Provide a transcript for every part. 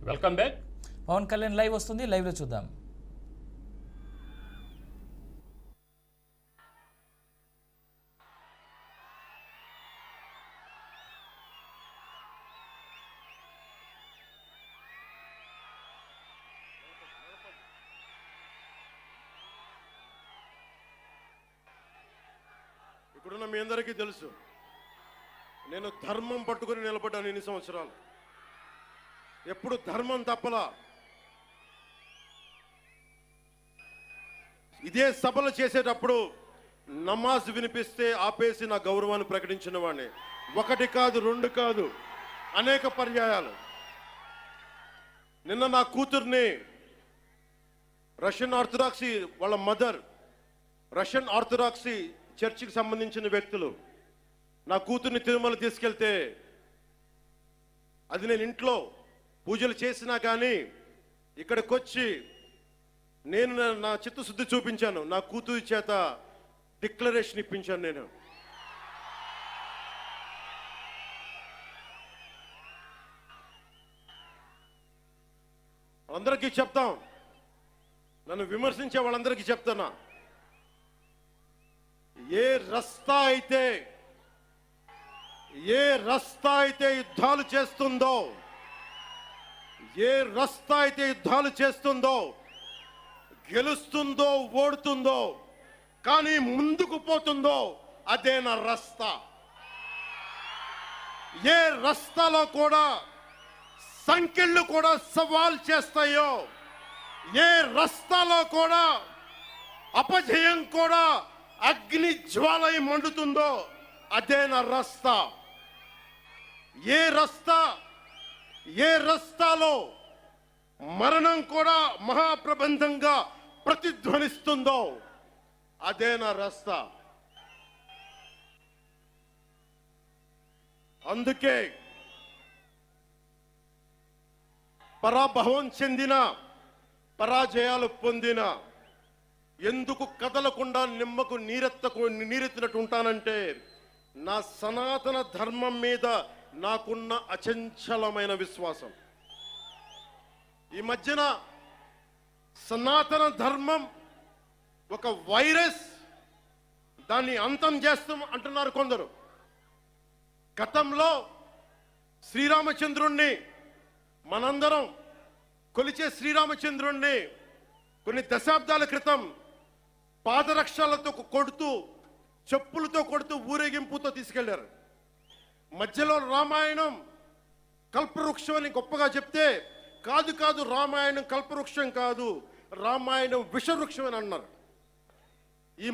Welcome back. Pawan Kalyan live వస్తుంది, లైవ్లో చూద్దాం. ఇక్కడున్న మీ అందరికీ తెలుసు, నేను ధర్మం పట్టుకుని నిలబడ్డాను ఇన్ని సంవత్సరాలు. ఎప్పుడు ధర్మం తప్పలా. ఇదే సభలు చేసేటప్పుడు నమాజ్ వినిపిస్తే ఆపేసి నా గౌరవాన్ని ప్రకటించిన వాడిని. ఒకటి కాదు, రెండు కాదు, అనేక పర్యాయాలు. నిన్న నా కూతుర్ని రష్యన్ ఆర్థడాక్సీ, వాళ్ళ మదర్ రష్యన్ ఆర్థడాక్సీ చర్చికి సంబంధించిన వ్యక్తులు నా కూతుర్ని తిరుమల తీసుకెళ్తే, అది నేను ఇంట్లో పూజలు చేసినా కానీ ఇక్కడికి వచ్చి నేను నా చిత్తశుద్ధి చూపించాను. నా కూతురి చేత డిక్లరేషన్ ఇప్పించాను. నేను అందరికీ చెప్తాం, నన్ను విమర్శించే వాళ్ళందరికీ చెప్తున్నా, ఏ రస్తా అయితే యుద్ధాలు చేస్తుందో, ఏ రస్తా అయితే యుద్ధాలు చేస్తుందో, గెలుస్తుందో ఓడుతుందో, కానీ ముందుకు పోతుందో అదే నా రస్తా. ఏ రస్తాలో కూడా సంఖ్యలు కూడా సవాల్ చేస్తాయో, ఏ రస్తాలో కూడా అపజయం కూడా అగ్ని జ్వాలై మండుతుందో అదే నా రస్తా. ఏ రస్తాలో మరణం కూడా మహాప్రబంధంగా ప్రతిధ్వనిస్తుందో అదే నా రస్తా. అందుకే పరాభవం చెందిన, పరాజయాలు పొందిన ఎందుకు కదలకుండా నిమ్మకు నీరెత్తినట్టు ఉంటానంటే, నా సనాతన ధర్మం మీద నాకున్న అచంచలమైన విశ్వాసం. ఈ మధ్యన సనాతన ధర్మం ఒక వైరస్, దాన్ని అంతం చేస్తాం అంటున్నారు కొందరు. గతంలో శ్రీరామచంద్రుణ్ణి, మనందరం కొలిచే శ్రీరామచంద్రుణ్ణి కొన్ని దశాబ్దాల క్రితం పాదరక్షలతో కొడుతూ, చెప్పులతో కొడుతూ, ఊరేగింపుతో తీసుకెళ్లారు. మధ్యలో రామాయణం కల్పవృక్షం అని గొప్పగా చెప్తే, కాదు రామాయణం కల్పవృక్షం కాదు, రామాయణం విషవృక్షం అని అన్నారు. ఈ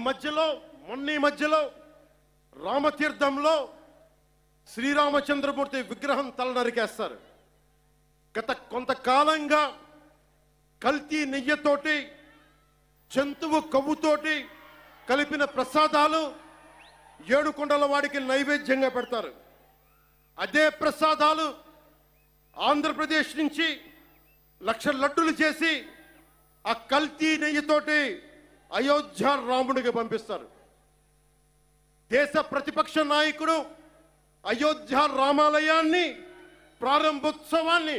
మధ్యలో రామతీర్థంలో శ్రీరామచంద్రమూర్తి విగ్రహం తల నరికేస్తారు. గత కొంతకాలంగా కల్తీ నెయ్యితోటి, జంతువు కొవ్వుతోటి కలిపిన ప్రసాదాలు ఏడుకొండల వాడికి నైవేద్యంగా పెడతారు. అదే ప్రసాదాలు ఆంధ్రప్రదేశ్ నుంచి 1,00,000 లడ్డులు చేసి ఆ కల్తీ నెయ్యితోటి అయోధ్య రాముడికి పంపిస్తారు. దేశ ప్రతిపక్ష నాయకుడు అయోధ్య రామాలయాన్ని ప్రారంభోత్సవాన్ని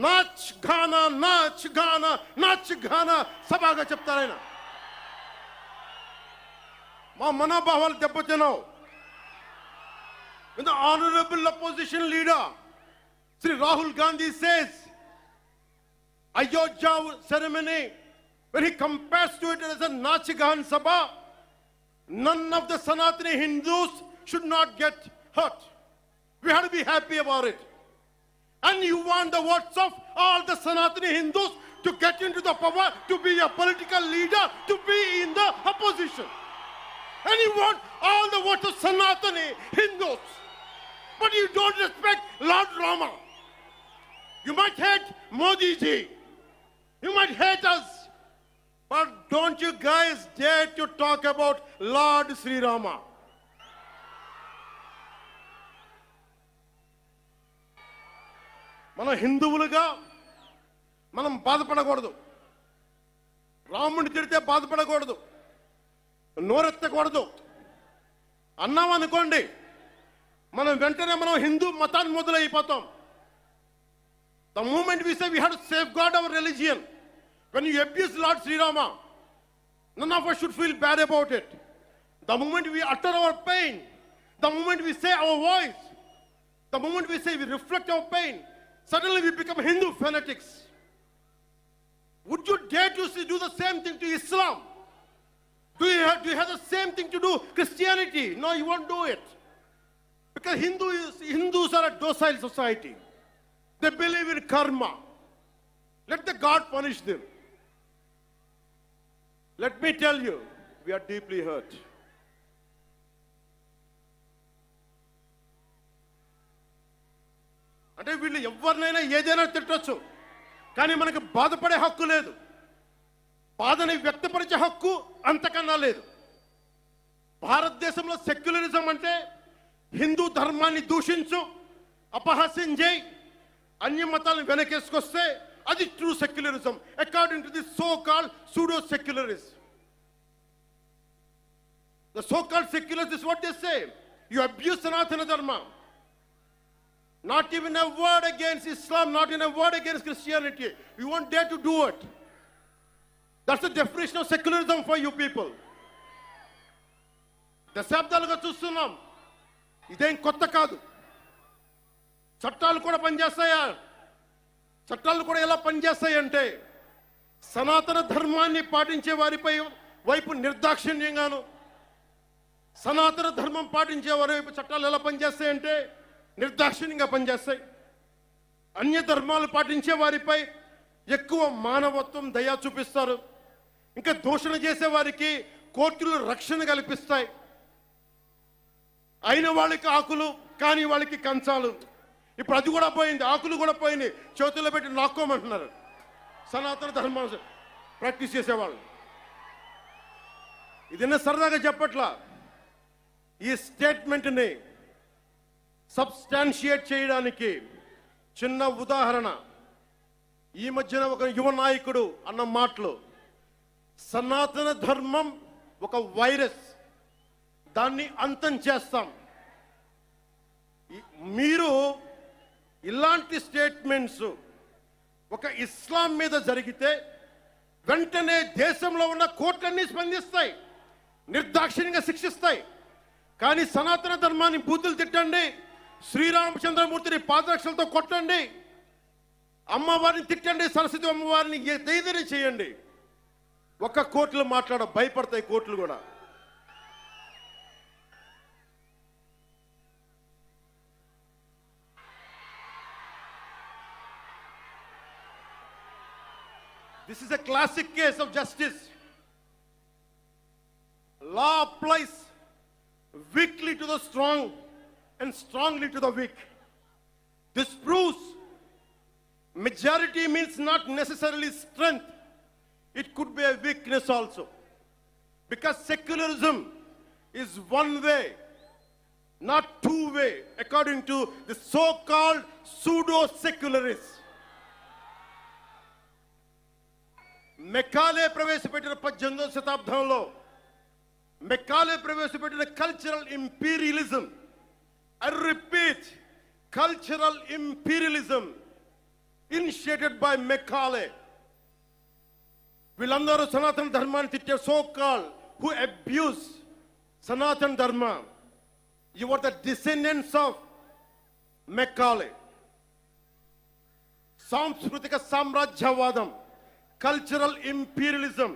నాచ్ గానా సభగా చెప్తారాయన. మా మనోభావాలు దెబ్బతిన్నావు. The honorable opposition leader Sri Rahul Gandhi says Ayodhya ceremony, when he compares to it as a Nachigan Sabha, none of the Sanatani Hindus should not get hurt. We have to be happy about it. And you want the votes of all the Sanatani Hindus to get into the power, to be a political leader, to be in the opposition. And you want all the votes of Sanatani Hindus. But you don't respect Lord Rama. You might hate Modi ji. You might hate us. But don't you guys dare to talk about Lord Sri Rama. మన హిందువులుగా మనం బాధపడకూడదు. రాముడిని తిడితే బాధపడకూడదు, నోరెత్తకూడదు. అన్నామనుకోండి, మనం వెంటనే హిందూ మతాన్ని మొదలైపోతాం. The moment we say we have to safeguard our religion, when you abuse Lord Sri Rama, none of us should feel bad about it. The moment we utter our pain, the moment we say our voice, the moment we say we reflect our pain, suddenly we become Hindu fanatics. Would you dare to do the same thing to Islam? Do you have the same thing to do Christianity? No, you won't do it. Because Hindus are a docile society. They believe in karma. Let the God punish them. Let me tell you, we are deeply hurt. అంటే వీళ్ళు ఎవరినైనా ఏదైనా తిట్టొచ్చు, కానీ మనకు బాధపడే హక్కు లేదు. బాధని వ్యక్తపరిచే హక్కు అంతకన్నా లేదు. భారతదేశంలో సెక్యులరిజం అంటే హిందూ ధర్మాన్ని దూషించు, అపహాస్యం చేయి, అన్య మతాలను వెనకేసుకొస్తే అది true secularism according to the so called pseudo secularist. The so called secularists, this is what they say. You abuse Sanatana Dharma. Not even a word against Islam, not even a word against Christianity. You won't dare to do it. That's the definition of secularism for you people. దశాబ్దాలుగా చూస్తున్నాం, ఇదేం కొత్త కాదు. చట్టాలు కూడా పనిచేస్తాయా? చట్టాలు కూడా ఎలా పనిచేస్తాయంటే సనాతన ధర్మాన్ని పాటించే వారిపై వైపు నిర్దాక్షిణ్యంగాను, సనాతన ధర్మం పాటించే వారి వైపు చట్టాలు ఎలా పనిచేస్తాయంటే నిర్దాక్షిణ్యంగా పనిచేస్తాయి. అన్య ధర్మాలు పాటించే వారిపై ఎక్కువ మానవత్వం, దయ చూపిస్తారు. ఇంకా దూషణ చేసే వారికి కోర్టులు రక్షణ కల్పిస్తాయి. అయిన వాళ్ళకి ఆకులు, కాని వాళ్ళకి కంచాలు. ఇప్పుడు అది కూడా పోయింది, ఆకులు కూడా పోయింది, చేతుల్లో పెట్టి నాక్కోమంటున్నారు సనాతన ధర్మాన్ని ప్రాక్టీస్ చేసేవాళ్ళు. ఇదన్నా సరదాగా చెప్పట్లా. ఈ స్టేట్మెంట్ని సబ్స్టాన్షియేట్ చేయడానికి చిన్న ఉదాహరణ. ఈ మధ్యన ఒక యువ నాయకుడు అన్న మాటలు, సనాతన ధర్మం ఒక వైరస్, దాన్ని అంతం చేస్తాం. మీరు ఇలాంటి స్టేట్మెంట్స్ ఒక ఇస్లాం మీద జరిగితే వెంటనే దేశంలో ఉన్న కోర్టులన్నీ స్పందిస్తాయి, నిర్దాక్షిణ్యంగా శిక్షిస్తాయి. కానీ సనాతన ధర్మాన్ని బూతులు తిట్టండి, శ్రీరామచంద్రమూర్తిని పాదరక్షలతో కొట్టండి, అమ్మవారిని తిట్టండి, సరస్వతి అమ్మవారిని ఏదైనా చేయండి, ఒక్క కోర్టులు భయపడతాయి కోర్టులు కూడా. This is a classic case of justice. Law applies weakly to the strong and strongly to the weak. This proves majority means not necessarily strength. It could be a weakness also. Because secularism is one way, not two way, according to the so-called pseudo-secularists. Macaulay ప్రవేశపెట్టిన 18వ శతాబ్దంలో Macaulay ప్రవేశపెట్టిన cultural imperialism, I repeat, cultural imperialism initiated by Macaulay. వీళ్ళందరూ సనాతన ధర్మాన్ని తిట్టే so call who abuse Sanatana Dharma, you are the descendants of Macaulay. సాంస్కృతిక సామ్రాజ్యవాదం, cultural imperialism,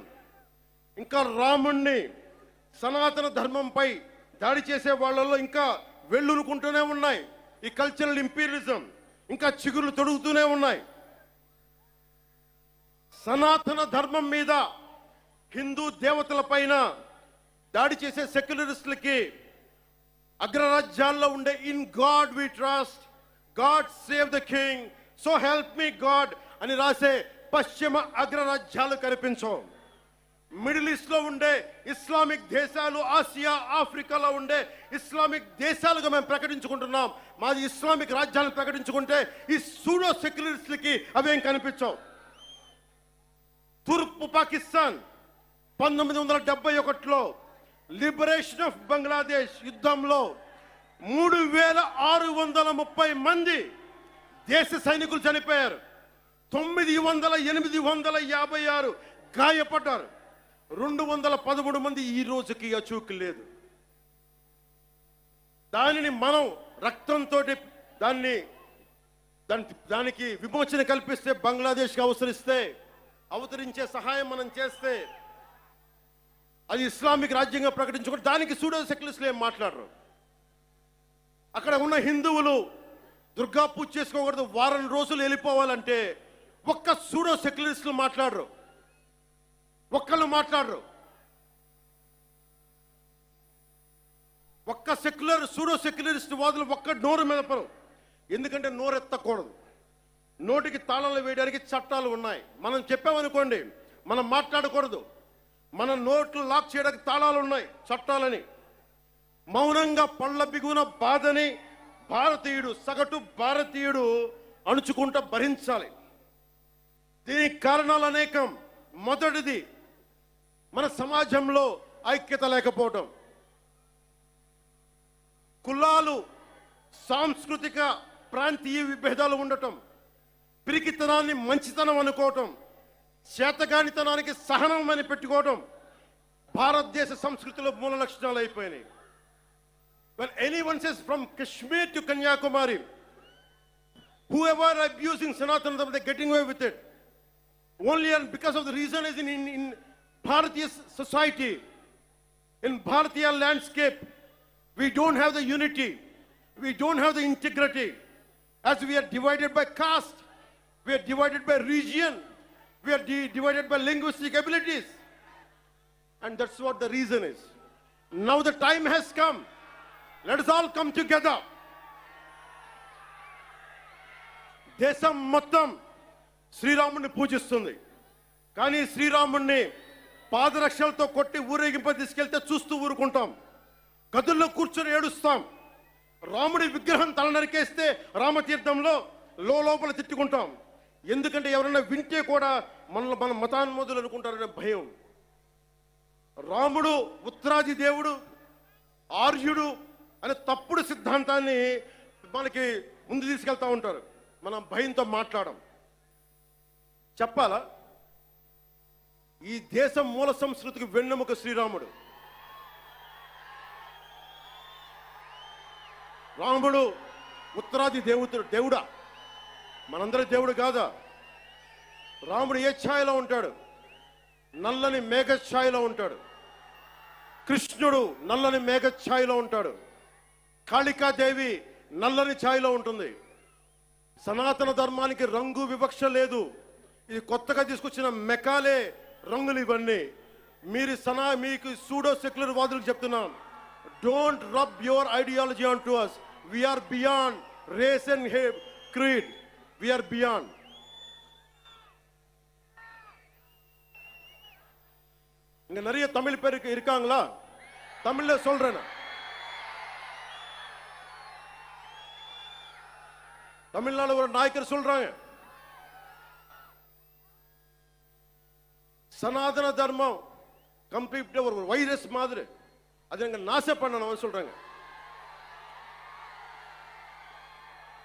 ఇంకా రాముణ్ణి సనాతన ధర్మంపై దాడి చేసే వాళ్ళలో ఇంకా వెల్లునుకుంటూనే ఉన్నాయి. ఈ కల్చరల్ ఇంపీరియలిజం ఇంకా చిగురులు తొడుగుతూనే ఉన్నాయి. సనాతన ధర్మం మీద, హిందూ దేవతల పైన దాడి చేసే సెక్యులరిస్టులకి అగ్రరాజ్యాల్లో ఉండే in God we trust, God save the king, so help me God అని రాసే పశ్చిమ అగ్రరాజ్యాలు కనిపించవు. మిడిల్ ఈస్ట్ లో ఉండే ఇస్లామిక్ దేశాలు, ఆసియా, ఆఫ్రికాలో ఉండే ఇస్లామిక్ దేశాలుగా మేము ప్రకటించుకుంటున్నాం. మాది ఇస్లామిక్ రాజ్యాలను ప్రకటించుకుంటే ఈ సూడో సెక్యులరిస్టులకి అవేం కనిపించవు. తూర్పు పాకిస్తాన్ 1971లో లిబరేషన్ ఆఫ్ బంగ్లాదేశ్ యుద్ధంలో 3630 మంది దేశ సైనికులు చనిపోయారు. 9,856 గాయపడ్డారు. 213 మంది ఈ రోజుకి అచూకు లేదు. దానిని మనం రక్తంతో దానికి విమోచన కల్పిస్తే, బంగ్లాదేశ్కి అవతరించే సహాయం మనం చేస్తే, అది ఇస్లామిక్ రాజ్యంగా ప్రకటించుకుంటే దానికి సూడో సెక్యులరిస్టులు ఏం మాట్లాడరు. అక్కడ ఉన్న హిందువులు దుర్గా పూజ చేసుకోకూడదు, వారం రోజులు వెళ్ళిపోవాలంటే ఒక్క సూడో సెక్యులరిస్టులు మాట్లాడరు, ఒక్కళ్ళు మాట్లాడరు. ఒక్క సూడో సెక్యులరిస్ట్ వాదులు ఒక్క నోరు మెదపరు. ఎందుకంటే నోరెత్తకూడదు, నోటికి తాళాలు వేయడానికి చట్టాలు ఉన్నాయి. మనం చెప్పామనుకోండి, మనం మాట్లాడకూడదు, మన నోట్లు లాక్ చేయడానికి తాళాలు ఉన్నాయి, చట్టాలని. మౌనంగా పళ్ళ బిగున బాధని సగటు భారతీయుడు అణుచుకుంటూ భరించాలి. దీనికి కారణాలు అనేకం. మొదటిది, మన సమాజంలో ఐక్యత లేకపోవడం, కులాలు, సాంస్కృతిక ప్రాంతీయ విభేదాలు ఉండటం, పిరికితనాన్ని మంచితనం అనుకోవటం, చేతగానితనానికి సహనం అని పెట్టుకోవటం భారతదేశ సంస్కృతిలో మూల లక్షణాలు అయిపోయినాయి. When anyone says from Kashmir to Kanyakumari, whoever are abusing Sanatana Dharma, they're getting away with it. Only and because of the reason is in Bharatiya society, in Bharatiya landscape, we don't have the unity, we don't have the integrity, as we are divided by caste, we are divided by region, we are divided by linguistic abilities, and that's what the reason is. Now the time has come. Let us all come together. దేశం మొత్తం శ్రీరాముడిని పూజిస్తుంది, కానీ శ్రీరాముడిని పాదరక్షలతో కొట్టి ఊరేగింప తీసుకెళ్తే చూస్తూ ఊరుకుంటాం, గదుల్లో కూర్చొని ఏడుస్తాం. రాముడి విగ్రహం తల నరికేస్తే రామతీర్థంలో లోపల తిట్టుకుంటాం. ఎందుకంటే ఎవరైనా వింటే కూడా మన మతాన్మోదులు అనుకుంటారనే భయం. రాముడు ఉత్తరాది దేవుడు, ఆర్యుడు అనే తప్పుడు సిద్ధాంతాన్ని మనకి ముందు తీసుకెళ్తా ఉంటారు. మనం భయంతో మాట్లాడం. చెప్పాలా, ఈ దేశం మూల సంస్కృతికి వెన్నెముక శ్రీరాముడు. రాముడు ఉత్తరాది దేవుడా, మనందరి దేవుడు కాదా? రాముడు ఏ ఛాయలో ఉంటాడు? నల్లని మేఘ ఛాయలో ఉంటాడు. కృష్ణుడు నల్లని మేఘ ఛాయలో ఉంటాడు. కాళికాదేవి నల్లని ఛాయలో ఉంటుంది. సనాతన ధర్మానికి రంగు వివక్ష లేదు. ఇది కొత్తగా తీసుకొచ్చిన మెకాలే రంగులు ఇవన్నీ. మీకు సూడో సెక్యులర్ వాదులకు చెప్తున్నాం, don't rub your ideology on to us. We are beyond race and creed. We are beyond. இங்க நிறைய தமிழ் பேர் இருக்காங்களா? தமிழ்ல சொல்றேன். தமிழ்நாடு ஒரு நாயக்கர் சொல்றாங்க, சனாதன தர்மம் கம்ப்ளீட் ஒரு வைரஸ் மாதிரி, அதை எங்க நாசம் பண்ணணும் சொல்றாங்க.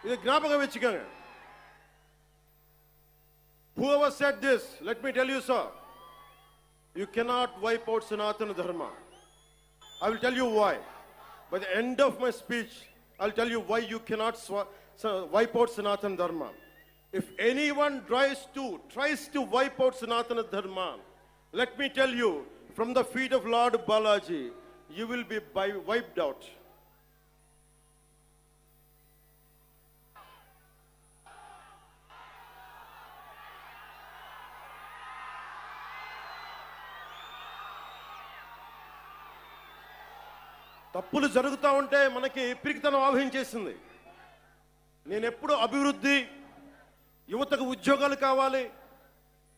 இது ஞாபகம் வச்சுக்கோங்க. Whoever said this, let me tell you, sir, you cannot wipe out Sanatana Dharma. I will tell you why. By the end of my speech, I'll tell you why you cannot wipe out Sanatana Dharma. If anyone tries to wipe out Sanatana Dharma, let me tell you, from the feet of Lord Balaji, you will be wiped out. తప్పులు జరుగుతూ ఉంటే మనకి పిరికితనం ఆవహించేసింది. నేను ఎప్పుడు అభివృద్ధి, యువతకు ఉద్యోగాలు కావాలి,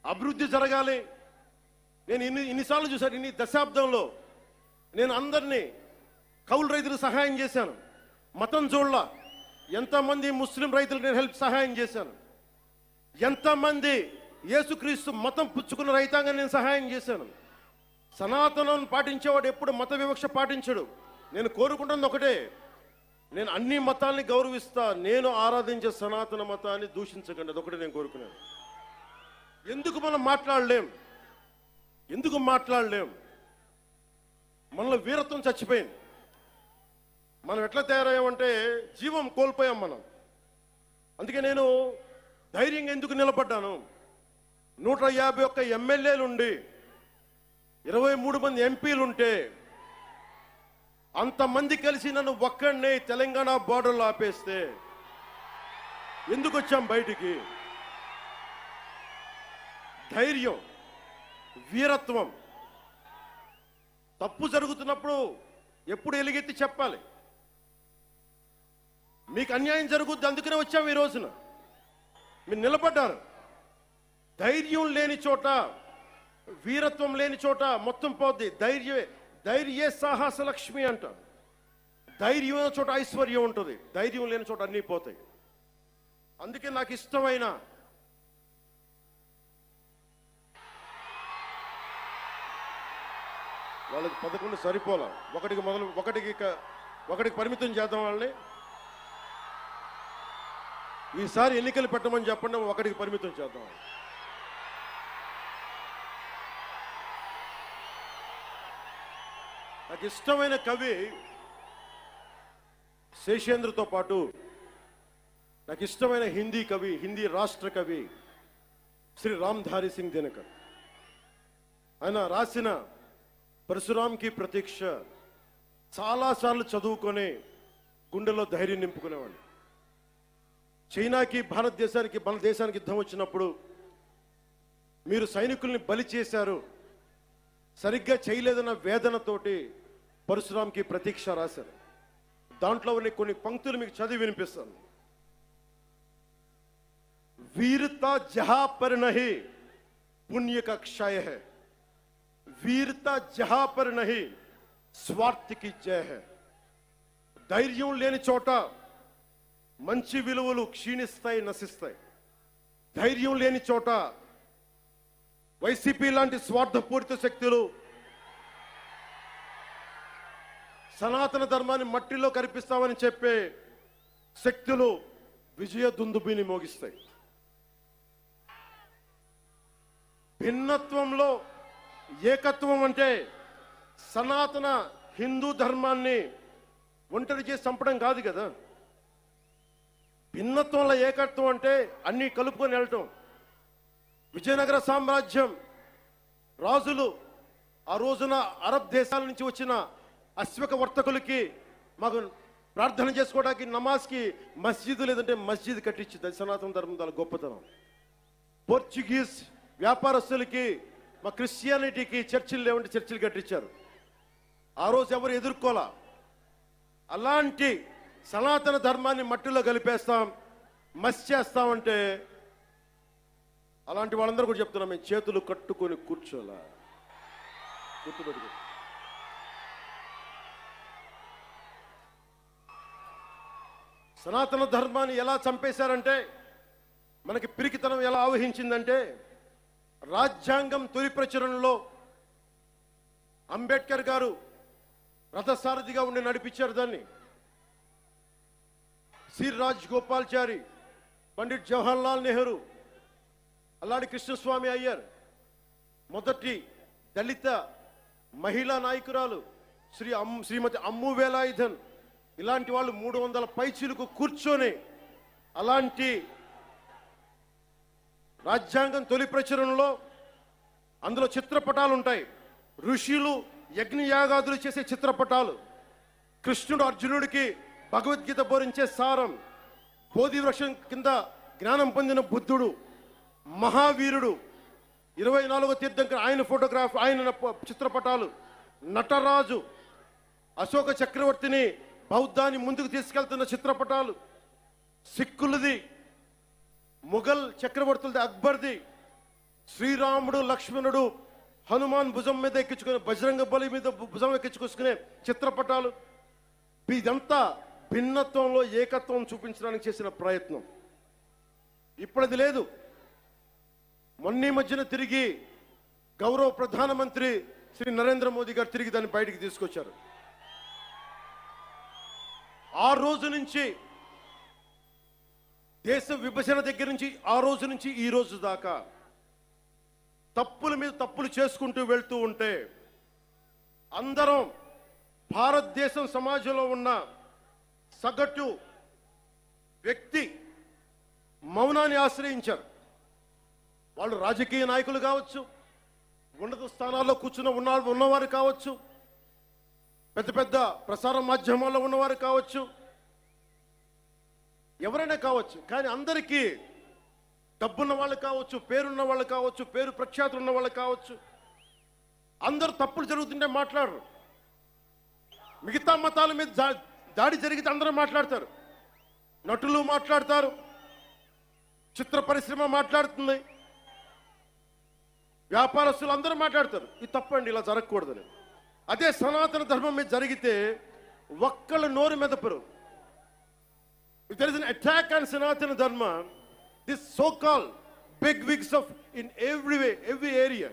అభివృద్ధి జరగాలి. నేను ఇన్నిసార్లు చూశాను. ఇన్ని దశాబ్దంలో నేను అందరినీ కౌలు రైతులకు సహాయం చేశాను, మతం చూడలా. ఎంతమంది ముస్లిం రైతులకు నేను సహాయం చేశాను, ఎంతమంది యేసుక్రీస్తు మతం పుచ్చుకున్న రైతాంగం నేను సహాయం చేశాను. సనాతనం పాటించేవాడు ఎప్పుడు మత వివక్ష పాటించడు. నేను కోరుకుంటున్నది ఒకటే, నేను అన్ని మతాల్ని గౌరవిస్తా, నేను ఆరాధించే సనాతన మతాన్ని దూషించకండి, అదొకటి నేను కోరుకున్నాను. ఎందుకు మనం మాట్లాడలేం? ఎందుకు మాట్లాడలేం? మనలో వీరత్వం చచ్చిపోయింది. మనం ఎట్లా తయారయ్యామంటే జీవం కోల్పోయాం మనం. అందుకే నేను ధైర్యంగా ఎందుకు నిలబడ్డాను? 151 ఎమ్మెల్యేలుండి 23 మంది ఎంపీలుంటే అంతమంది కలిసి నన్ను ఒక్కడినే తెలంగాణ బార్డర్లో ఆపేస్తే ఎందుకు వచ్చాం బయటికి? ధైర్యం, వీరత్వం. తప్పు జరుగుతున్నప్పుడు ఎప్పుడు ఎలుగెత్తి చెప్పాలి. మీకు అన్యాయం జరుగుద్ది, అందుకనే వచ్చాం ఈ రోజున. మీరు నిలబడ్డారు. ధైర్యం లేని చోట, వీరత్వం లేని చోట మొత్తం పోద్ది. ధైర్యే సాహస లక్ష్మి అంట. ధైర్యం ఉన్న చోట ఐశ్వర్యం ఉంటుంది, ధైర్యం లేని చోట అన్నీ పోతాయి. అందుకే నాకు ఇష్టమైన వాళ్ళకి 11 సరిపోలా. ఒకటికి పరిమితం చేద్దాం వాళ్ళని. ఈసారి ఎన్నికలు పెట్టమని చెప్పండి, ఒకటికి పరిమితం చేద్దాం. నాకు ఇష్టమైన కవి శేషేంద్రతో పాటు నాకు ఇష్టమైన హిందీ కవి, హిందీ రాష్ట్ర కవి శ్రీ రామ్ధారి సింగ్ దినకర్. ఆయన రాసిన పరశురామ్ కి ప్రతీక్ష చాలాసార్లు చదువుకొని గుండెలో ధైర్యం నింపుకునేవాడిని. చైనాకి భారతదేశానికి, మన దేశానికి యుద్ధం వచ్చినప్పుడు మీరు సైనికుల్ని బలి చేశారు, సరిగ్గా చేయలేదన్న వేదనతోటి పరశురామ్కి ప్రతీక్ష రాశారు. దాంట్లో ఉన్న కొన్ని పంక్తులు మీకు చదివి వినిపిస్తాను. वीरता जहां पर नहीं पुण्य का क्षय है, वीरता जहां पर नहीं स्वार्थ की जय है. ధైర్యం లేని చోట మంచి విలువలు క్షీణిస్తాయి, నశిస్తాయి. ధైర్యం లేని చోట వైసీపీ లాంటి స్వార్థపూరిత శక్తులు సనాతన ధర్మాన్ని మట్టిలో కరిపిస్తామని చెప్పే శక్తులు విజయ దుందుబిని మోగిస్తాయి. భిన్నత్వంలో ఏకత్వం అంటే సనాతన హిందూ ధర్మాన్ని ఒంటరి చేసి చంపడం కాదు కదా. భిన్నత్వంలో ఏకత్వం అంటే అన్ని కలుపుకొని వెళ్ళటం. విజయనగర సామ్రాజ్యం రాజులు ఆ రోజున అరబ్ దేశాల నుంచి వచ్చిన అశ్వక వర్తకులకి మాకు ప్రార్థన చేసుకోవడానికి నమాజ్కి మస్జిద్ లేదంటే మస్జిద్ కట్టించింది. సనాతన ధర్మం దాని గొప్పతనం. పోర్చుగీస్ వ్యాపారస్తులకి, మా క్రిస్టియానిటీకి చర్చిలు లేవంటే చర్చిలు కట్టించారు. ఆ రోజు ఎవరు ఎదుర్కోలా. అలాంటి సనాతన ధర్మాన్ని మట్టిలో కలిపేస్తాం, మస్ చేస్తామంటే అలాంటి వాళ్ళందరూ కూడా చెప్తున్నాం, మేము చేతులు కట్టుకొని కూర్చోలా. గుర్తుపెట్టుకో. సనాతన ధర్మాన్ని ఎలా చంపేశారంటే, మనకి పిరికితనం ఎలా ఆవహించిందంటే, రాజ్యాంగం తొలి ప్రచురణలో అంబేద్కర్ గారు రథసారథిగా ఉండి నడిపించారు దాన్ని. శ్రీ రాజ్ గోపాల్చారి, పండిట్ జవహర్లాల్ నెహ్రూ, అల్లాడి కృష్ణస్వామి అయ్యర్, మొదటి దళిత మహిళా నాయకురాలు శ్రీమతి అమ్ము వేలాయుధన్, ఇలాంటి వాళ్ళు 300 పైచీలకు కూర్చొని అలాంటి రాజ్యాంగం తొలి ప్రచురణలో అందులో చిత్రపటాలు ఉంటాయి. ఋషులు యజ్ఞయాగాదులు చేసే చిత్రపటాలు, కృష్ణుడు అర్జునుడికి భగవద్గీత బోధించే సారం, బోధి వృక్షం కింద జ్ఞానం పొందిన బుద్ధుడు, మహావీరుడు, 24వ తీర్థంకర్ ఆయన ఫోటోగ్రాఫ్, ఆయన చిత్రపటాలు, నటరాజు, అశోక చక్రవర్తిని బౌద్ధాన్ని ముందుకు తీసుకెళ్తున్న చిత్రపటాలు, సిక్కులది, ముఘల్ చక్రవర్తులది, అక్బర్ది, శ్రీరాముడు లక్ష్మణుడు హనుమాన్ భుజం మీద ఎక్కించుకునే, బజరంగ బలి మీద భుజం ఎక్కించుకొసుకునే చిత్రపటాలు. ఇదంతా భిన్నత్వంలో ఏకత్వం చూపించడానికి చేసిన ప్రయత్నం. ఇప్పుడది లేదు. మొన్న మధ్యన తిరిగి గౌరవ ప్రధానమంత్రి శ్రీ నరేంద్ర మోదీ గారు తిరిగి దాన్ని బయటికి తీసుకొచ్చారు. ఆ రోజు నుంచి, దేశ విభజన దగ్గర నుంచి ఆ రోజు నుంచి ఈ రోజు దాకా తప్పుల మీద తప్పులు చేసుకుంటూ వెళ్తూ ఉంటే అందరం భారతదేశం సమాజంలో ఉన్న సగటు వ్యక్తి మౌనాన్ని ఆశ్రయించారు. వాళ్ళు రాజకీయ నాయకులు కావచ్చు, ఉన్నత స్థానాల్లో కూర్చున్న ఉన్నవారు కావచ్చు, పెద్ద పెద్ద ప్రసార మాధ్యమాల్లో ఉన్నవారు కావచ్చు, ఎవరైనా కావచ్చు. కానీ అందరికీ డబ్బున్న వాళ్ళు కావచ్చు, పేరున్న వాళ్ళు కావచ్చు, పేరు ప్రఖ్యాతులు ఉన్న వాళ్ళు కావచ్చు, అందరూ తప్పులు జరుగుతుంటే మాట్లాడరు. మిగతా మతాల మీద దాడి జరిగితే అందరూ మాట్లాడతారు. నటులు మాట్లాడతారు, చిత్ర పరిశ్రమ మాట్లాడుతుంది, వ్యాపారస్తులు అందరూ మాట్లాడతారు. ఇది తప్పండి, ఇలా జరగకూడదని. అదే సనాతన ధర్మం మీద జరిగితే ఒక్కళ్ళు నోరు మెదపరు. If there is an attack on Sanatana Dharma, this so-called big wigs of in every way, every area,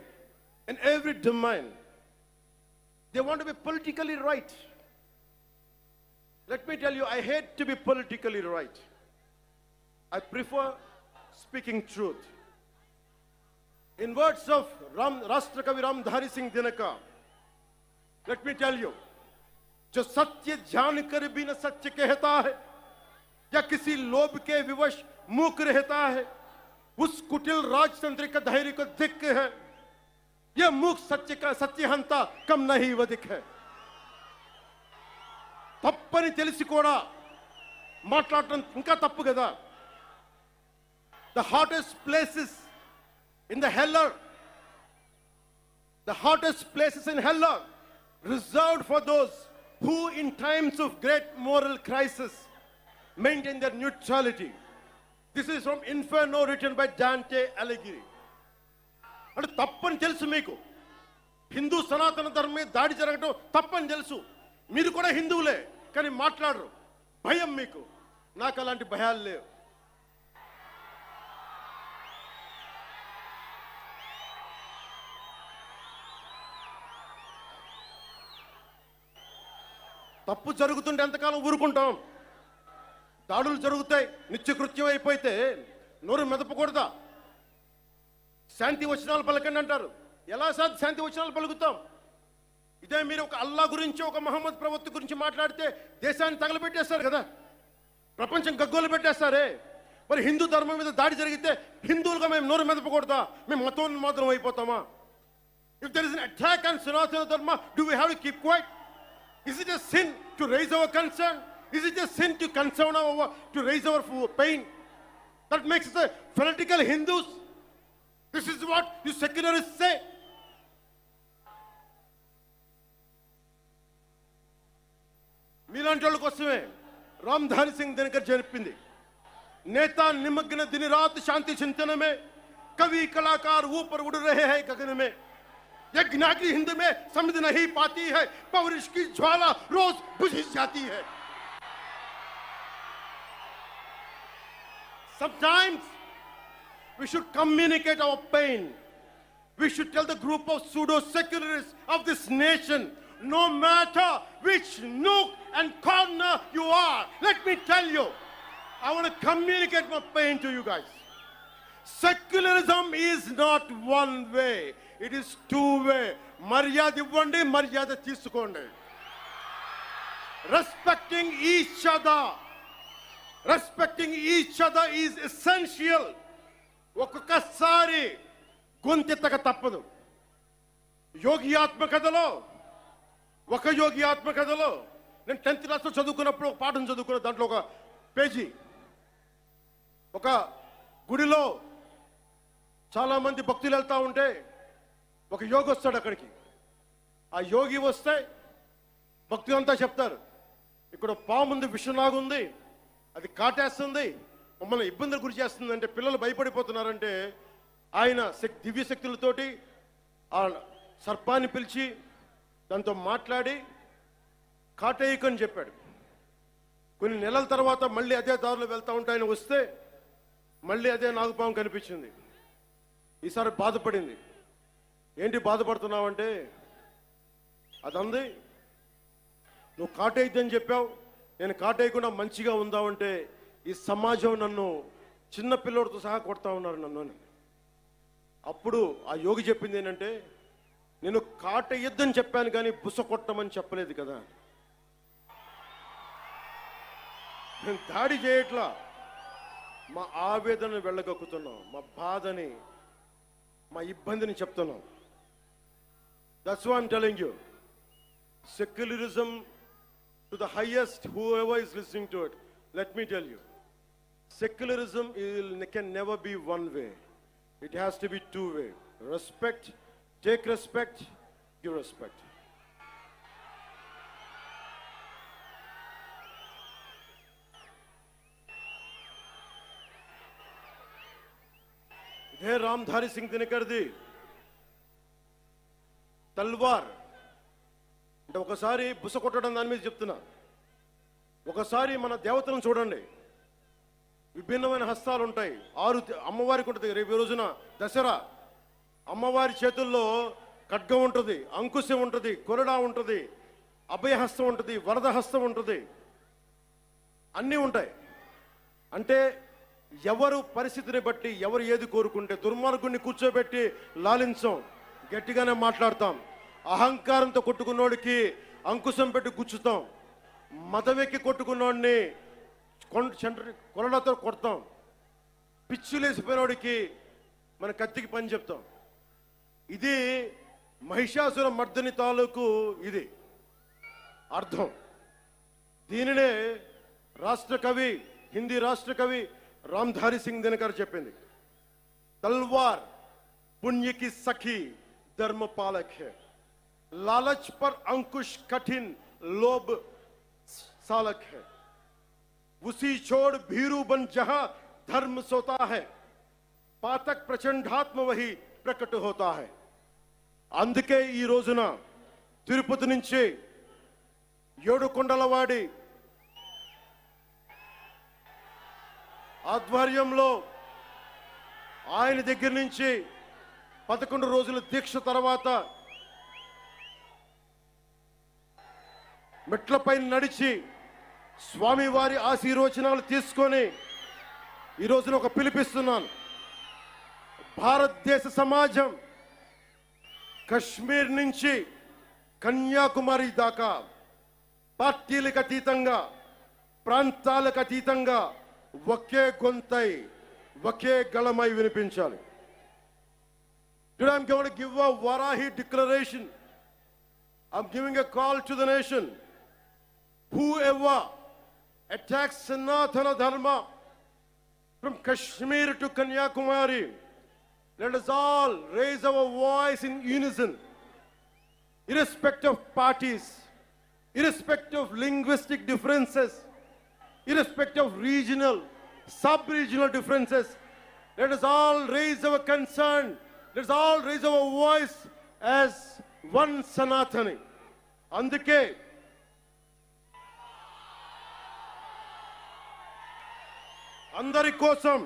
in every domain, they want to be politically right. Let me tell you, I hate to be politically right. I prefer speaking truth. In words of Rashtrakavi Ramdhari Singh Dinaka, let me tell you, जो सत्य जान कर भी न सत्य कहता है या किसी लोभ के विवश मूक रहता है, उस कुटिल राजतंत्र का धैर्य को धिक्क है. यह मूक सत्य का सत्यहंता कम नहीं वधिक है. తప్పని తెలిసి కూడా మాట్లాడటం ఇంకా తప్పు కదా. The hottest places in the hell are reserved for those who in times of great moral crisis maintain their neutrality. This is from Inferno written by Dante Alighieri. అంటే తప్పని తెలుసు మీకు, హిందూ సనాతన ధర్మం మీద దాడి జరగడం తప్పని తెలుసు. మీరు కూడా హిందువులే, కానీ మాట్లాడరు. భయం మీకు. నాకు అలాంటి భయాలు లేవు. తప్పు జరుగుతుంటే ఎంతకాలం ఊరుకుంటాం? దాడులు జరుగుతాయి, నిత్యకృత్యం అయిపోతే నోరు మెదపకూడదా? శాంతి వచనాలు పలకండి అంటారు. ఎలా శాంతి వచనాలు పలుకుతాం? ఇదే మీరు ఒక అల్లా గురించి, ఒక మహమ్మద్ ప్రవక్త గురించి మాట్లాడితే దేశాన్ని తగలబెట్టేస్తారు కదా, ప్రపంచం గగ్గోలు పెట్టేస్తారే. మరి హిందూ ధర్మం మీద దాడి జరిగితే హిందువులుగా మేము నోరు మెదపకూడదా? మేము మతోన్మాదం అయిపోతామా? If there is an attack on Sanatana Dharma, do we have to keep quiet? Is it a sin to raise our concern? Is it a sin to to raise our pain? That makes us fanatical Hindus. This is what you secularists say. మీలాంటి వాళ్ళ కోసమే రామ్ధారి సింగ్ దినకర్ చెప్పింది, नेता निमग्न दिन रात शांति चिंतन में, कवि कलाकार ऊपर उड़ रहे हैं गगन में. यज्ञाग्नि हिंद में समझ नहीं पाती है, पौरुष की ज्वाला रोज बुझ जाती है. Sometimes we should communicate our pain. We should tell the group of pseudo-secularists of this nation, no matter which nook and corner you are, let me tell you, I want to communicate my pain to you guys. Secularism is not one way, it is two way. Maryada ivvandi, maryada teesukondi. Respecting each other is essential. ఒక్కొక్కసారి గొంతెత్తక తప్పదు. యోగి ఆత్మకథలో నేను 10th క్లాస్లో చదువుకున్నప్పుడు ఒక పాఠం చదువుకున్న, దాంట్లో ఒక పేజీ, ఒక గుడిలో చాలా మంది భక్తులు వెళ్తా ఉంటే ఒక యోగి వస్తాడు అక్కడికి. ఆ యోగి వస్తే భక్తులంతా చెప్తారు, ఇక్కడ పాముంది, విషనాగుంది, అది కాటేస్తుంది, మమ్మల్ని ఇబ్బందులు గురి చేస్తుంది అంటే పిల్లలు భయపడిపోతున్నారంటే ఆయన దివ్య శక్తులతోటి ఆ సర్పాన్ని పిలిచి దాంతో మాట్లాడి కాటేయకని చెప్పాడు. కొన్ని నెలల తర్వాత మళ్ళీ అదే దారిలో వెళ్తా ఉంటే ఆయన వస్తే మళ్ళీ అదే నాగుపాము కనిపించింది. ఈసారి బాధపడింది. ఏంటి బాధపడుతున్నావంటే, అదంది, నువ్వు కాటేయద్దని చెప్పావు, నేను కాటేయకుండా మంచిగా ఉందామంటే ఈ సమాజం నన్ను చిన్న పిల్లోడితో సహా కొడతా ఉన్నారు నన్ను. అప్పుడు ఆ యోగి చెప్పింది ఏంటంటే, నేను కాటేయొద్దని చెప్పాను కానీ బుస కొట్టమని చెప్పలేదు కదా. నేను దాడి చేయట్లా, మా ఆవేదనను వెళ్ళగక్కుతున్నాం, మా బాధని, మా ఇబ్బందిని చెప్తున్నాం. That's why I'm telling you, secularism to the highest, whoever is listening to it, let me tell you, secularism can never be one way. It has to be two way. Respect, take respect, give respect. ఇదే రామ్ధారి సింగ్ దినకర్ది తల్వార్ అంటే ఒకసారి బుస కొట్టడం దాని మీద చెప్తున్నా. ఒకసారి మన దేవతలను చూడండి, విభిన్నమైన హస్తాలు ఉంటాయి. అమ్మవారికి ఉంటుంది. రేపు రోజున దసరా, అమ్మవారి చేతుల్లో ఖడ్గం ఉంటుంది, అంకుశం ఉంటుంది, కొరడా ఉంటుంది, అభయహస్తం ఉంటుంది, వరద హస్తం ఉంటుంది, అన్నీ ఉంటాయి. అంటే ఎవరు పరిస్థితిని బట్టి ఎవరు ఏది కోరుకుంటే, దుర్మార్గుడిని కూర్చోబెట్టి లాలించం, గట్టిగానే మాట్లాడతాం. అహంకారంతో కొట్టుకున్నోడికి అంకుశం పెట్టి గుచ్చుతాం, మదవెక్కి కొట్టుకున్నోడిని కొరడాతో కొడతాం, పిచ్చులేసిపోయినోడికి మన కత్తికి పని చెప్తాం. ఇది మహిషాసుర మర్దని తాలూకు ఇది అర్థం. దీనినే రాష్ట్ర కవి, హిందీ రాష్ట్ర కవి రామ్ధారి సింగ్ దినకర్ చెప్పింది. तलवार पुण्य की सखी धर्म पालक है, लालच पर अंकुश कठिन लोभ सालक है, उसी छोड़ भीरू बन जहां धर्म सोता है, पातक प्रचंडात्म वही प्रकट होता है. అందుకే ఈ రోజున తిరుపతి నుంచి ఏడుకొండలవాడి ఆధ్వర్యంలో ఆయన దగ్గర నుంచి 11 రోజుల దీక్ష తర్వాత మెట్లపై నడిచి స్వామివారి ఆశీర్వచనాలు తీసుకొని ఈ రోజున ఒక పిలిపిస్తున్నాను. భారతదేశ సమాజం కశ్మీర్ నుంచి కన్యాకుమారి దాకా పార్టీలకు అతీతంగా, ప్రాంతాలకు అతీతంగా ఒకే గొంతై, ఒకే గళమై వినిపించాలి. Today I'm going to give a Varahi declaration. I'm giving a call to the nation. Whoever attacks Sanatana Dharma from Kashmir to Kanyakumari, let us all raise our voice in unison, irrespective of parties, irrespective of linguistic differences, irrespective of regional, sub-regional differences. Let us all raise our concern, let us all raise our voice as one Sanatani. Andike అందరి కోసం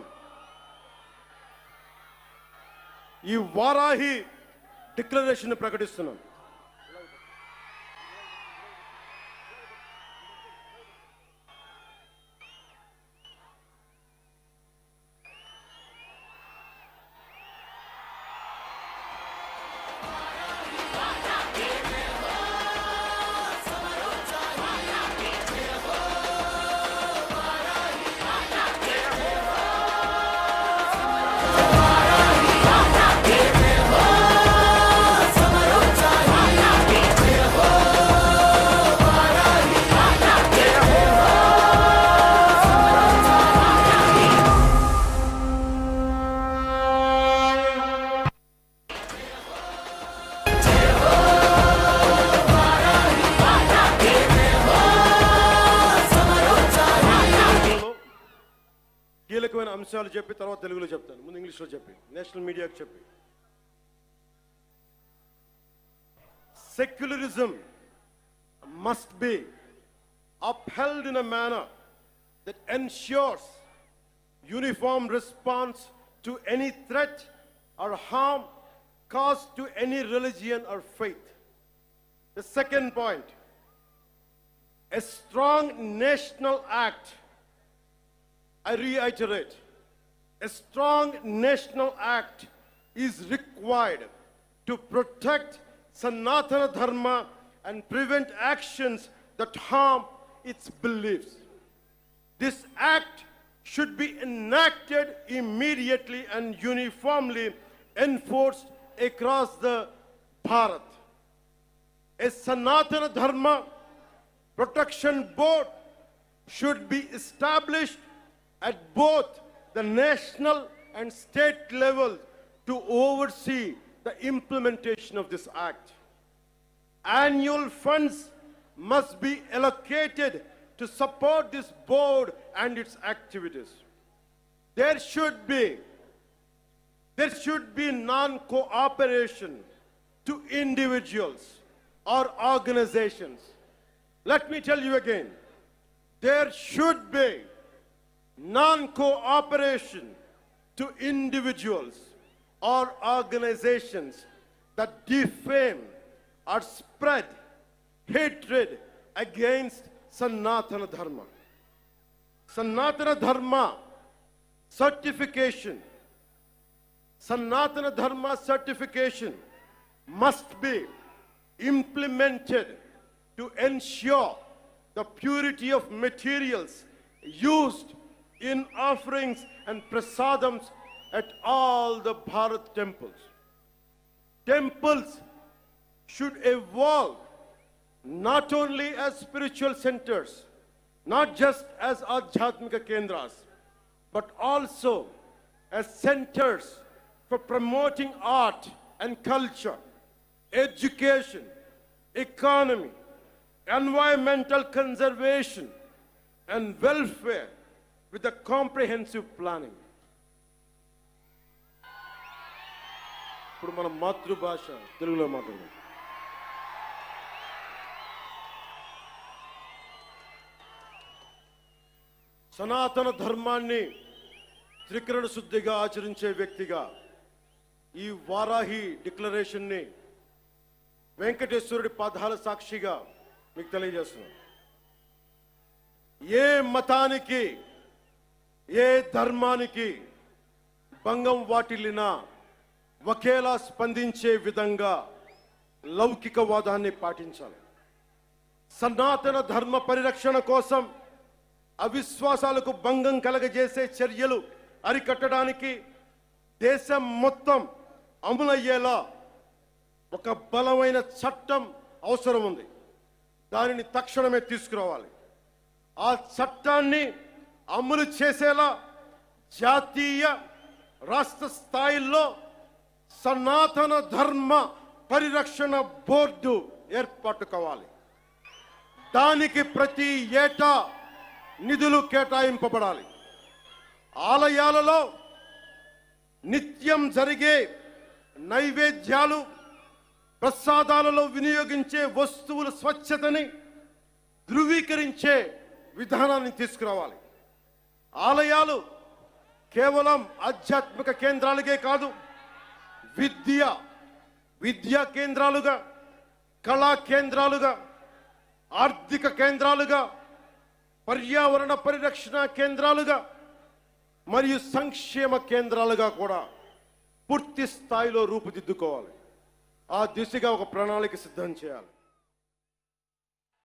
ఈ Varahi declaration ప్రకటిస్తున్నాం. కీలకమైన అంశాలు చెప్పి తర్వాత తెలుగులో చెప్తాను, ముందు ఇంగ్లీష్లో చెప్పి నేషనల్ మీడియాకి చెప్పి. Secularism must be upheld in a manner that ensures uniform response to any threat or harm caused to any religion or faith. The second point, a strong national act, I reiterate, a strong national act is required to protect Sanatana Dharma and prevent actions that harm its beliefs. This act should be enacted immediately and uniformly enforced across the Bharat. A Sanatana Dharma Protection Board should be established at both the national and state levels to oversee the implementation of this act. Annual funds must be allocated to support this board and its activities. There should be non-cooperation to individuals or organizations. Let me tell you again, there should be non-cooperation to individuals or organizations that defame or spread hatred against Sanatana Dharma. Sanatana Dharma certification must be implemented to ensure the purity of materials used in offerings and prasadams at all the Bharat temples. Temples should evolve not only as spiritual centers, not just as Adhyatmika Kendras, but also as centers for promoting art and culture, education, economy, environmental conservation, and welfare with a comprehensive planning. ఇప్పుడు మన మాతృభాష తెలుగులో మాట్లాడదాం. సనాతన ధర్మాన్ని త్రికరణ శుద్ధిగా ఆచరించే వ్యక్తిగా ఈ వారాహి డిక్లరేషన్ని వెంకటేశ్వరుడి పాదాల సాక్షిగా మీకు తెలియజేస్తున్నాను. ఏ మతానికి ఏ ధర్మానికి భంగం వాటిల్లినా ఒకేలా స్పందించే విధంగా లౌకికవాదాన్ని పాటించాలి. సనాతన ధర్మ పరిరక్షణ కోసం అవిశ్వాసాలకు భంగం కలగజేసే చర్యలు అరికట్టడానికి దేశం మొత్తం అమలయ్యేలా ఒక బలమైన చట్టం అవసరం ఉంది. దానిని తక్షణమే తీసుకురావాలి. ఆ చట్టాన్ని అమలు చేసేలా జాతీయ రాష్ట్ర స్థాయిల్లో సనాతన ధర్మ పరిరక్షణ బోర్డు ఏర్పాటు కావాలి. దానికి ప్రతి ఏటా నిధులు కేటాయింపబడాలి. ఆలయాలలో నిత్యం జరిగే నైవేద్యాలు, ప్రసాదాలలో వినియోగించే వస్తువుల స్వచ్ఛతని ధృవీకరించే విధానాన్ని తీసుకురావాలి. ఆలయాలు కేవలం ఆధ్యాత్మిక కేంద్రాలుగే కాదు, విద్యా కేంద్రాలుగా, కళా కేంద్రాలుగా, ఆర్థిక కేంద్రాలుగా, పర్యావరణ పరిరక్షణ కేంద్రాలుగా మరియు సంక్షేమ కేంద్రాలుగా కూడా పూర్తి స్థాయిలో రూపుదిద్దుకోవాలి. ఆ దిశగా ఒక ప్రణాళిక సిద్ధం చేయాలి.